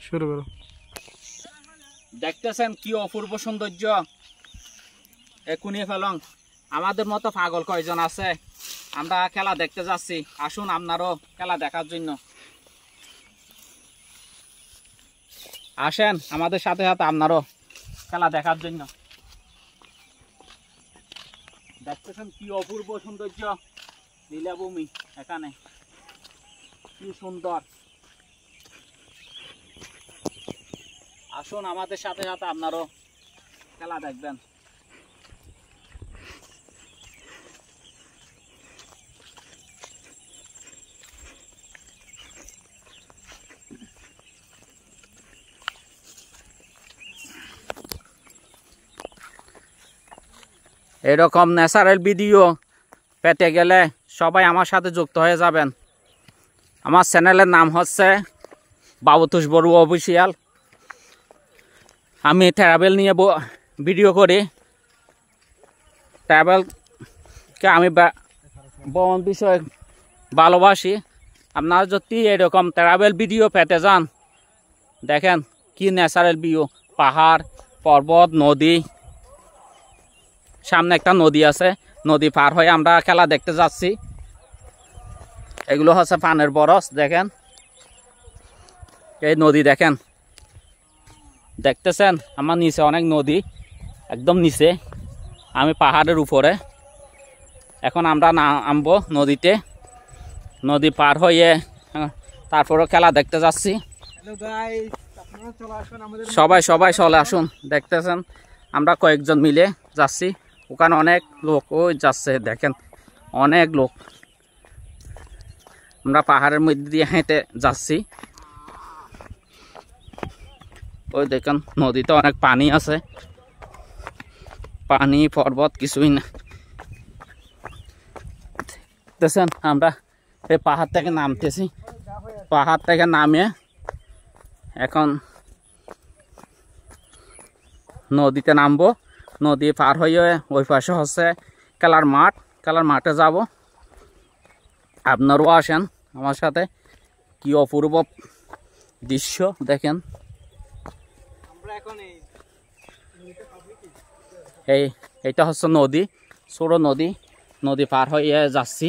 শুরু করো। দেখতেছেন কি অপূর্ব সৌন্দর্য। এখনই ফেলং আমাদের মতো পাগল কয়জন আছে, আমরা খেলা দেখতে যাচ্ছি। আসুন আপনারও খেলা দেখার জন্য আসেন, আমাদের সাথে সাথে আপনারও খেলা দেখার জন্য। দেখতেছেন কি অপূর্ব সৌন্দর্য, নীলাভূমি এখানে কি সুন্দর। আসুন আমাদের সাথে সাথে আপনারও খেলা দেখবেন। এরকম ন্যাচারাল ভিডিও পেতে গেলে সবাই আমার সাথে যুক্ত হয়ে যাবেন। আমার চ্যানেলের নাম হচ্ছে বাবুতোষ বড়ুয়া অফিসিয়াল। আমি ট্রাভেল নিয়ে ভিডিও করি। ট্রাভেলকে আমি ভ্রমণ বিষয়ে ভালোবাসি। আপনারা যদি এরকম ট্রাভেল ভিডিও পেতে যান, দেখেন কি ন্যাচারাল ভিউ, পাহাড়, পর্বত, নদী। সামনে একটা নদী আছে, নদী পার হয়ে আমরা খেলা দেখতে যাচ্ছি। এগুলো হচ্ছে পানের বরস। দেখেন এই নদী, দেখেন দেখতেছেন আমার নিচে অনেক নদী, একদম নিচে। আমি পাহাড়ের উপরে। এখন আমরা নামবো নদীতে। নদী পার হয়ে তারপরে খেলা দেখতে যাচ্ছি। সবাই চলে আসুন। দেখতেছেন আমরা কয়েকজন মিলে যাচ্ছি। ওখানে অনেক লোক ওই যাচ্ছে, দেখেন অনেক লোক। আমরা পাহাড়ের মধ্যে দিয়ে হেঁটে যাচ্ছি। ওই দেখেন নদীতে অনেক পানি আছে, পানি পর্বত কিছুই না। দেখতেছেন আমরা এই পাহাড় থেকে নামতেছি। পাহাড় থেকে নামে এখন নদীতে নামবো। নদী পার হয়ে ওই পাশে হচ্ছে খেলার মাঠ। খেলার মাঠে যাব। আপনারাও আসেন আমার সাথে। কি অপূর্ব দৃশ্য দেখেন। এইটা হচ্ছে নদী, ছোট নদী। নদী পার হয়ে যাচ্ছি।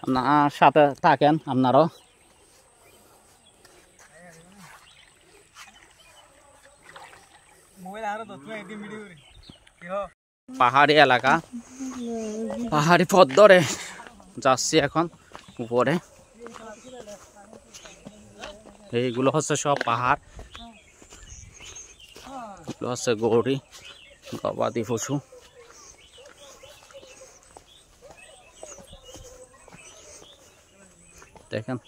আপনার সাথে থাকেন আপনারাও। পাহাড়ি এলাকা, পাহাড়ি পথ ধরে যাচ্ছি এখন উপরে। এইগুলো হচ্ছে সব পাহাড়। এগুলো হচ্ছে গৌরী গবাদি পশু। দেখেন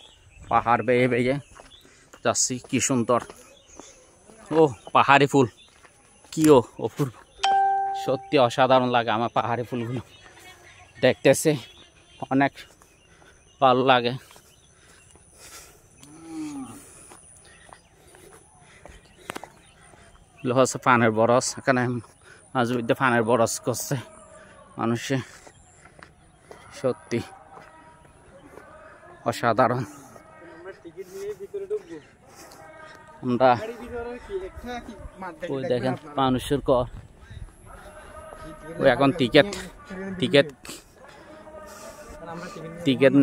পাহাড় বেয়ে বেয়ে যাচ্ছি, কি সুন্দর। ও পাহাড়ি ফুল, কি অপূর্ব, সত্যি অসাধারণ লাগে আমার পাহাড়ি ফুলগুলো দেখতেছে, অনেক ভালো লাগে। হচ্ছে পানের বরস। এখানে মাঝে মধ্যে পানের বরস করছে মানুষে, সত্যি অসাধারণ। আমরা ওই দেখেন মানুষের কর। ওই এখন টিকিট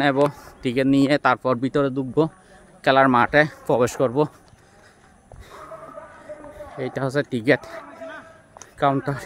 নেব। টিকিট নিয়ে তারপর ভিতরে ঢুকবো, খেলার মাঠে প্রবেশ করব। এইটা হচ্ছে টিকিট কাউন্টার।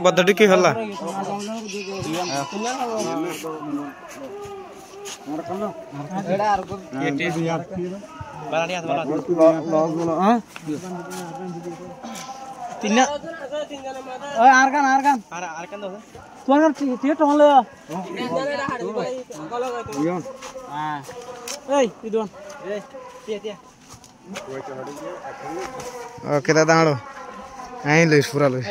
বদটি কি হলা তিনটা ওই আর গান দাও তোমার গান ঠিক টমলে হ্যাঁ এই ইদুন এই তিয়া ওকে দাদা আড়ো আই লইস পুরা লইস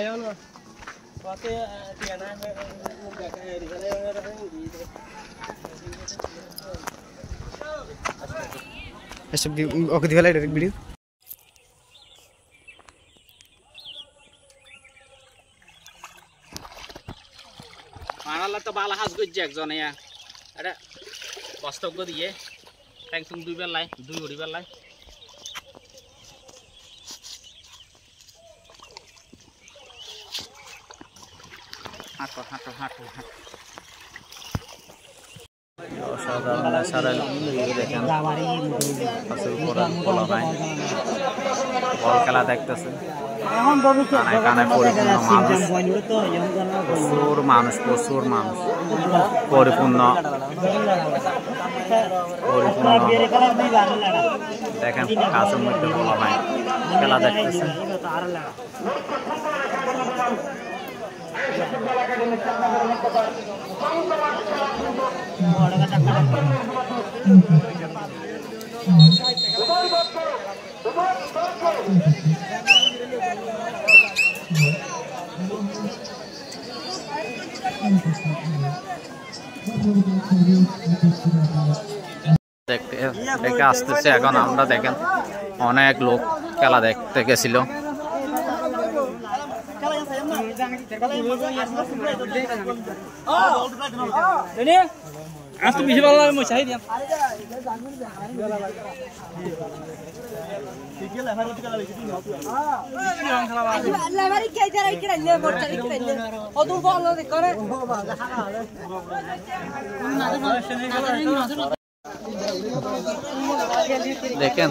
এসব ওকে দিবেলা ডাইরেক্ট ভিডিও মারালা তো বালা হাজ গজ্জে একজন ইয়া আরে কষ্টক দিয়ে ট্যাংসুং দুই বেলাই দুই উড়ি বেলাই হাঁটো হাঁটো হাঁটো হাঁটো অসাধারণ ন্যাচারাল দেখেন গাছের উপরে বলা হয় বল খেলা দেখতেছে কানায় কানায় পরিপূর্ণ মানুষ প্রচুর মানুষ পরিপূর্ণ দেখেন গাছের মধ্যে বলা হয় খেলা দেখতেছে দেখে আসতেছে এখন আমরা দেখেন অনেক লোক খেলা দেখতে গেছিল আজ তো বেশি ভালো লাগে মই চাই দিম লেভারি কে যারা ইকরা লে মোরচা ইকরা লে অদু বলো দে করে দেখেন